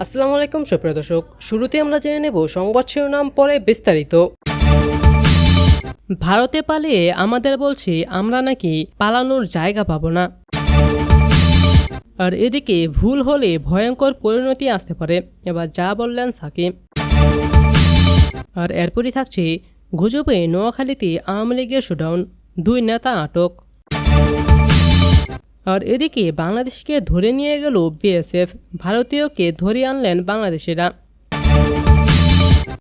আসসালামু আলাইকুম সুপ্রিয় দর্শক, শুরুতে আমরা জেনে নেব সংবাদ শিরোনাম, পরে বিস্তারিত। ভারতে পালিয়ে আমাদের বলছি আমরা নাকি পালানোর জায়গা পাবো না। আর এদিকে ভুল হলে ভয়ঙ্কর পরিণতি আসতে পারে, এবার যা বললেন সাকিব। আর এরপরই থাকছে গুজবে নোয়াখালীতে আওয়ামী লীগের শোডাউন, 2 নেতা আটক। আর এদিকে বাংলাদেশকে ধরে নিয়ে গেল বিএসএফ, ভারতীয়কে ধরে আনলেন বাংলাদেশিরা।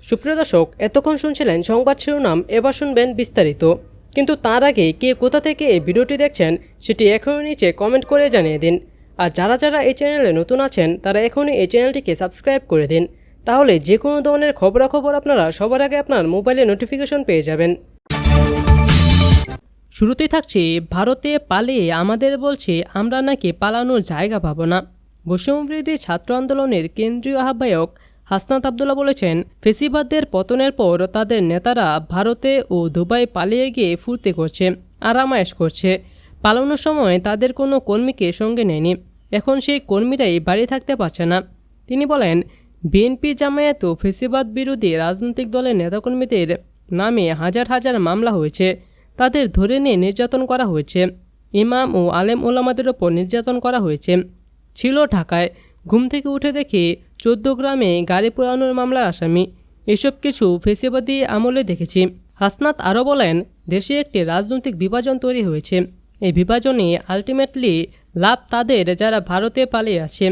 সুপ্রিয় দর্শক, এতক্ষণ শুনছিলেন সংবাদ শিরোনাম, এবার শুনবেন বিস্তারিত। কিন্তু তার আগে কে কোথা থেকে এই ভিডিওটি দেখছেন সেটি এখনই নিচে কমেন্ট করে জানিয়ে দিন। আর যারা যারা এই চ্যানেলে নতুন আছেন তারা এখনই এই চ্যানেলটিকে সাবস্ক্রাইব করে দিন, তাহলে যে কোনো ধরনের খবরাখবর আপনারা সবার আগে আপনার মোবাইলে নোটিফিকেশন পেয়ে যাবেন। শুরুতেই থাকছে ভারতে পালিয়ে আমাদের বলছে আমরা নাকি পালানোর জায়গা পাবো না। বৈষম্যবিরোধী ছাত্র আন্দোলনের কেন্দ্রীয় আহ্বায়ক হাসনাত আবদুল্লাহ বলেছেন, ফেসিবাদদের পতনের পর তাদের নেতারা ভারতে ও দুবাই পালিয়ে গিয়ে ফুর্তি করছে, আরামায়েশ করছে। পালানোর সময় তাদের কোনো কর্মীকে সঙ্গে নেয়নি, এখন সেই কর্মীরাই বাড়ি থাকতে পারছে না। তিনি বলেন, বিএনপি, জামায়াত ও ফেসিবাদ বিরোধী রাজনৈতিক দলের নেতাকর্মীদের নামে হাজার হাজার মামলা হয়েছে, তাদের ধরে নিয়ে নির্যাতন করা হয়েছে, ইমাম ও আলেম ওলামাদের ওপর নির্যাতন করা হয়েছে। ছিল ঢাকায়, ঘুম থেকে উঠে দেখি 14 গ্রামে গাড়ি পোড়ানোর মামলার আসামি। এসব কিছু ফেসিবাদী আমলে দেখেছি। হাসনাত আরও বলেন, দেশে একটি রাজনৈতিক বিভাজন তৈরি হয়েছে। এই বিভাজনে আলটিমেটলি লাভ তাদের যারা ভারতে পালিয়ে আছে।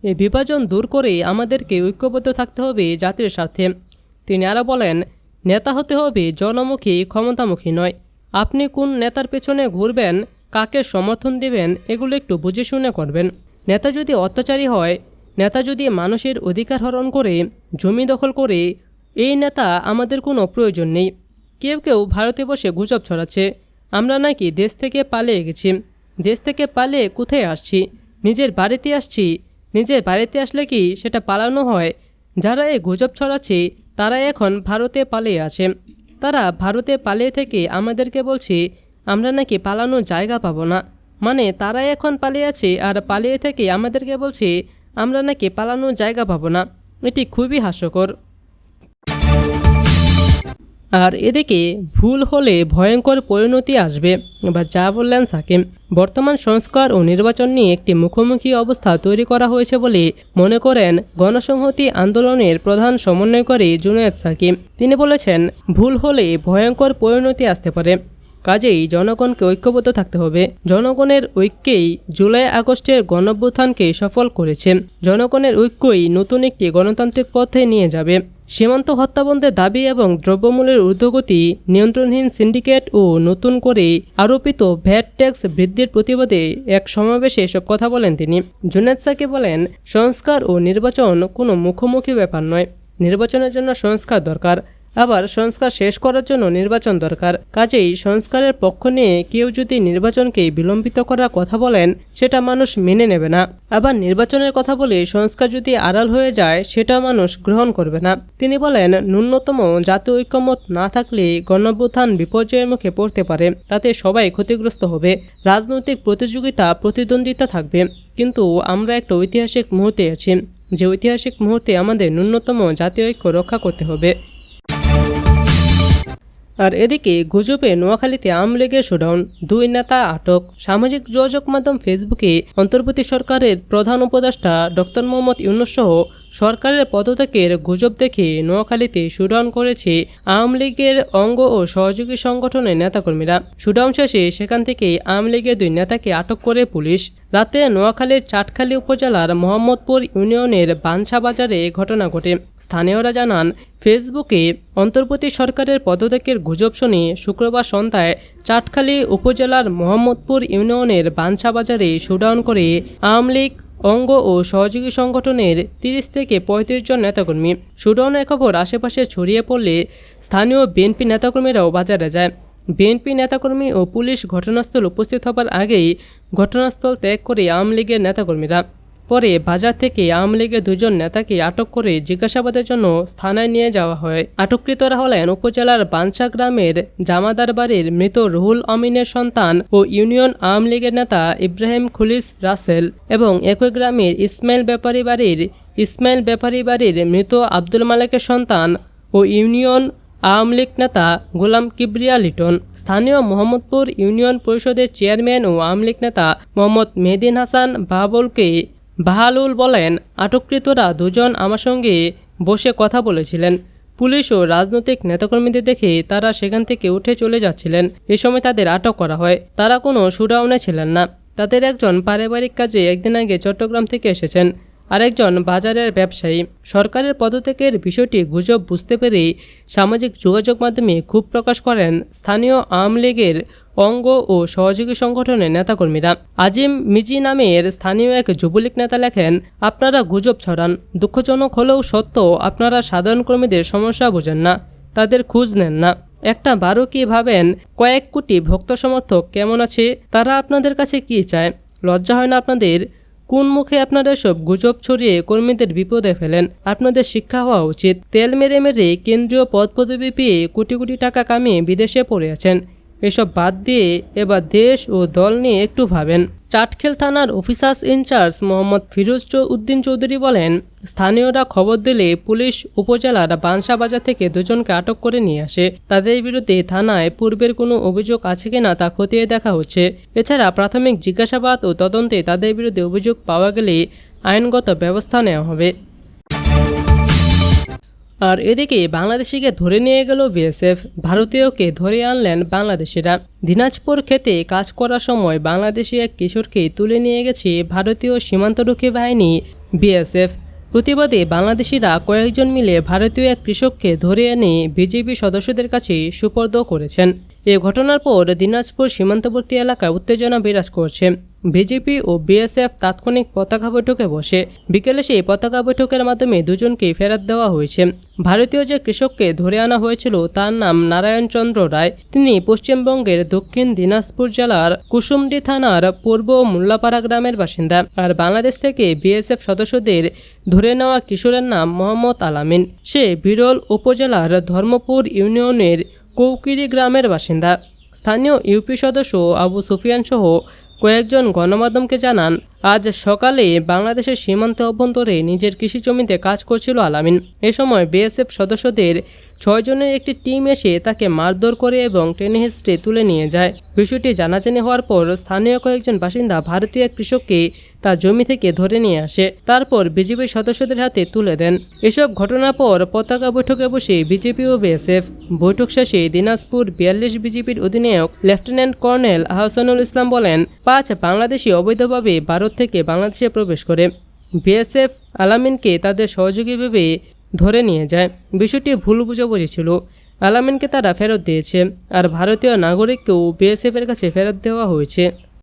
এই বিভাজন দূর করে আমাদেরকে ঐক্যবদ্ধ থাকতে হবে জাতির স্বার্থে। তিনি আরও বলেন, নেতা হতে হবে জনমুখী, ক্ষমতামুখী নয়। আপনি কোন নেতার পেছনে ঘুরবেন, কাকে সমর্থন দেবেন, এগুলো একটু বুঝে শুনে করবেন। নেতা যদি অত্যাচারী হয়, নেতা যদি মানুষের অধিকার হরণ করে, জমি দখল করে, এই নেতা আমাদের কোনো প্রয়োজন নেই। কেউ কেউ ভারতে বসে গুজব ছড়াচ্ছে আমরা নাকি দেশ থেকে পালিয়ে গেছি। দেশ থেকে পালিয়ে কোথায় আসছি? নিজের বাড়িতে আসছি। নিজের বাড়িতে আসলে কি সেটা পালানো হয়? যারা এই গুজব ছড়াচ্ছে তারা এখন ভারতে পালিয়ে আছে। তারা ভারতে পালিয়ে থেকে আমাদেরকে বলছে আমরা নাকি পালানোর জায়গা পাবো না। মানে তারা এখন পালিয়ে আছে আর পালিয়ে থেকে আমাদেরকে বলছে আমরা নাকি পালানোর জায়গা পাবো না। এটি খুবই হাস্যকর। আর এদিকে ভুল হলে ভয়ঙ্কর পরিণতি আসবে, এবার যা বললেন সাকিব। বর্তমান সংস্কার ও নির্বাচন নিয়ে একটি মুখোমুখি অবস্থা তৈরি করা হয়েছে বলে মনে করেন গণসংহতি আন্দোলনের প্রধান সমন্বয়কারী জুনায়েদ সাকিব। তিনি বলেছেন, ভুল হলে ভয়ঙ্কর পরিণতি আসতে পারে, কাজেই জনগণকে ঐক্যবদ্ধ থাকতে হবে। জনগণের ঐক্যেই জুলাই আগস্টের গণঅভ্যুত্থানকে সফল করেছে। জনগণের ঐক্যই নতুন একটি গণতান্ত্রিক পথে নিয়ে যাবে। সীমান্ত হত্যাবন্ধের দাবি এবং দ্রব্যমূল্যের ঊর্ধ্বগতি, নিয়ন্ত্রণহীন সিন্ডিকেট ও নতুন করে আরোপিত ভ্যাট ট্যাক্স বৃদ্ধির প্রতিবাদে এক সমাবেশে এসব কথা বলেন তিনি। জুনায়েদ সাকিব বলেন, সংস্কার ও নির্বাচন কোনো মুখোমুখি ব্যাপার নয়। নির্বাচনের জন্য সংস্কার দরকার, আবার সংস্কার শেষ করার জন্য নির্বাচন দরকার। কাজেই সংস্কারের পক্ষ নিয়ে কেউ যদি নির্বাচনকে বিলম্বিত করার কথা বলেন সেটা মানুষ মেনে নেবে না। আবার নির্বাচনের কথা বলে সংস্কার যদি আড়াল হয়ে যায় সেটা মানুষ গ্রহণ করবে না। তিনি বলেন, ন্যূনতম জাতীয় ঐক্যমত না থাকলে গণঅভ্যুত্থান বিপর্যয়ের মুখে পড়তে পারে, তাতে সবাই ক্ষতিগ্রস্ত হবে। রাজনৈতিক প্রতিযোগিতা, প্রতিদ্বন্দ্বিতা থাকবে, কিন্তু আমরা একটা ঐতিহাসিক মুহূর্তে আছি, যে ঐতিহাসিক মুহূর্তে আমাদের ন্যূনতম জাতীয় ঐক্য রক্ষা করতে হবে। আর এদিকে গুজবে নোয়াখালীতে আওয়ামী লীগের শোডাউন, 2 নেতা আটক। সামাজিক যোগাযোগ মাধ্যম ফেসবুকে অন্তর্বর্তী সরকারের প্রধান উপদেষ্টা ডক্টর মোহাম্মদ ইউনূস সহ সরকারের পদত্যাগের গুজব দেখে নোয়াখালীতে শোডাউন করেছে আওয়ামী লীগের অঙ্গ ও সহযোগী সংগঠনের নেতাকর্মীরা। শোডাউন শেষে সেখান থেকে আওয়ামী লীগের 2 নেতাকে আটক করে পুলিশ। রাতে নোয়াখালীর চাটখালী উপজেলার মোহাম্মদপুর ইউনিয়নের বানসা বাজারে ঘটনা ঘটে। স্থানীয়রা জানান, ফেসবুকে অন্তর্বর্তী সরকারের পদত্যাগের গুজব শুনে শুক্রবার সন্ধ্যায় চাটখালী উপজেলার মোহাম্মদপুর ইউনিয়নের বানসা বাজারে শোডাউন করে আওয়ামী লীগ অঙ্গ ও সহযোগী সংগঠনের 30 থেকে 35 জন নেতাকর্মী। শোডাউনের খবর আশেপাশে ছড়িয়ে পড়লে স্থানীয় বিএনপি নেতাকর্মীরাও বাজারে যায়। বিএনপি নেতাকর্মী ও পুলিশ ঘটনাস্থল উপস্থিত হবার আগেই ঘটনাস্থল ত্যাগ করে আওয়ামী লীগের নেতাকর্মীরা। পরে বাজার থেকে আওয়ামী লীগের 2 জন নেতাকে আটক করে জিজ্ঞাসাবাদের জন্য থানায় নিয়ে যাওয়া হয়। আটককৃতরা হলেন উপজেলার বানসা গ্রামের জামাদার বাড়ির মৃত রুহুল আমিনের সন্তান ও ইউনিয়ন আওয়ামী লীগের নেতা ইব্রাহিম খুলিস রাসেল এবং একই গ্রামের ইসমাইল ব্যাপারী বাড়ির মৃত আব্দুল মালেকের সন্তান ও ইউনিয়ন আওয়ামী লীগ নেতা গোলাম কিবরিয়া লিটন। স্থানীয় মোহাম্মদপুর ইউনিয়ন পরিষদের চেয়ারম্যান ও আওয়ামী লীগ নেতা মোহাম্মদ মেহেদিন হাসান বাহালুল বলেন, আটককৃতরা 2 জন আমার সঙ্গে বসে কথা বলেছিলেন। পুলিশ ও রাজনৈতিক নেতাকর্মীদের দেখে তারা সেখান থেকে উঠে চলে যাচ্ছিলেন। এ সময় তাদের আটক করা হয়। তারা কোনো শুডাউনে ছিলেন না। তাদের একজন পারিবারিক কাজে একদিন আগে চট্টগ্রাম থেকে এসেছেন, আরেকজন বাজারের ব্যবসায়ী। সরকারের পদত্যাগের বিষয়টি গুজব বুঝতে পেরে সামাজিক যোগাযোগ মাধ্যমে ক্ষোভ প্রকাশ করেন স্থানীয় আওয়ামী লীগের অঙ্গ ও সহযোগী সংগঠনের নেতাকর্মীরা। আজিম মিজি নামের স্থানীয় এক যুবলীগ নেতা লেখেন, আপনারা গুজব ছড়ান, দুঃখজনক হলেও সত্য, আপনারা সাধারণ কর্মীদের সমস্যা বোঝেন না, তাদের খোঁজ নেন না। একটা বারো কি ভাবেন কয়েক কোটি ভক্ত সমর্থক কেমন আছে, তারা আপনাদের কাছে কি চায়? লজ্জা হয় না আপনাদের? কোন মুখে আপনারা সব গুজব ছড়িয়ে কর্মীদের বিপদে ফেলেন? আপনাদের শিক্ষা হওয়া উচিত। তেল মেরে মেরে কেন্দ্রীয় পদ পদবি পেয়ে কোটি কোটি টাকা কামিয়ে বিদেশে পড়ে আছেন। এসব বাদ দিয়ে এবার দেশ ও দল নিয়ে একটু ভাবেন। চাটখিল থানার অফিসার্স ইনচার্জ মোহাম্মদ ফিরোজ উদ্দিন চৌধুরী বলেন, স্থানীয়রা খবর দিলে পুলিশ উপজেলার বানসা বাজার থেকে 2 জনকে আটক করে নিয়ে আসে। তাদের বিরুদ্ধে থানায় পূর্বের কোনো অভিযোগ আছে কিনা তা খতিয়ে দেখা হচ্ছে। এছাড়া প্রাথমিক জিজ্ঞাসাবাদ ও তদন্তে তাদের বিরুদ্ধে অভিযোগ পাওয়া গেলে আইনগত ব্যবস্থা নেওয়া হবে। আর এদিকে বাংলাদেশিকে ধরে নিয়ে গেল বিএসএফ। ভারতীয়কে ধরে আনলেন বাংলাদেশিরা। দিনাজপুর ক্ষেতে কাজ করার সময় বাংলাদেশি এক কিশোরকে তুলে নিয়ে গেছে ভারতীয় সীমান্তরক্ষী বাহিনী বিএসএফ। প্রতিবাদে বাংলাদেশিরা কয়েকজন মিলে ভারতীয় এক কৃষককে ধরে এনে বিজেপি সদস্যদের কাছে সুপর্দ করেছেন। এ ঘটনার পর দিনাজপুর সীমান্তবর্তী এলাকায় উত্তেজনা বিরাজ করছে। বিজেপি ও বিএসএফ তাৎক্ষণিক পতাকা বৈঠকে বসে। বিকেলে সেই পতাকা বৈঠকের মাধ্যমে 2 জনকে ফেরত দেওয়া হয়েছে। ভারতীয় যে কৃষককে ধরে আনা হয়েছিল তার নাম নারায়ণ চন্দ্র রায়। তিনি পশ্চিমবঙ্গের দক্ষিণ দিনাজপুর জেলার কুসুমডি থানার পূর্ব মোল্লাপাড়া গ্রামের বাসিন্দা। আর বাংলাদেশ থেকে বিএসএফ সদস্যদের ধরে নেওয়া কিশোরের নাম মোহাম্মদ আলামিন। সে বিরল উপজেলার ধর্মপুর ইউনিয়নের কৌকিরি গ্রামের বাসিন্দা। স্থানীয় ইউপি সদস্য আবু সুফিয়ান সহ কয়েকজন গণমাধ্যমকে জানান, আজ সকালে বাংলাদেশের সীমান্তে অভ্যন্তরে নিজের কৃষি জমিতে কাজ করছিল আলামিন। এ সময় বিএসএফ সদস্যদের 6 জনের একটি টিম এসে তাকে মারধর করে এবং টেনে হিঁচড়ে তুলে নিয়ে যায়। বিষয়টি জানাজানি হওয়ার পর স্থানীয় কয়েকজন বাসিন্দা ভারতীয় কৃষককে তার জমি থেকে ধরে নিয়ে আসে, তারপর বিজেপি সদস্যদের হাতে তুলে দেন। এসব ঘটনার পর পতাকা বৈঠকে বসে বিজেপি ও বিএসএফ। বৈঠক শেষে দিনাজপুর 42 বিজেপির অধিনায়ক লেফটেন্যান্ট কর্নেল আহসানুল ইসলাম বলেন, 5 বাংলাদেশি অবৈধভাবে ভারত থেকে বাংলাদেশে প্রবেশ করে। বিএসএফ আলামিনকে তাদের সহযোগী ভেবে ধরে নিয়ে যায়। বিষয়টি ভুল বুঝাবুঝি ছিল। আলামিনকে তারা ফেরত দিয়েছে, আর ভারতীয় নাগরিককেও বিএসএফের কাছে ফেরত দেওয়া হয়েছে।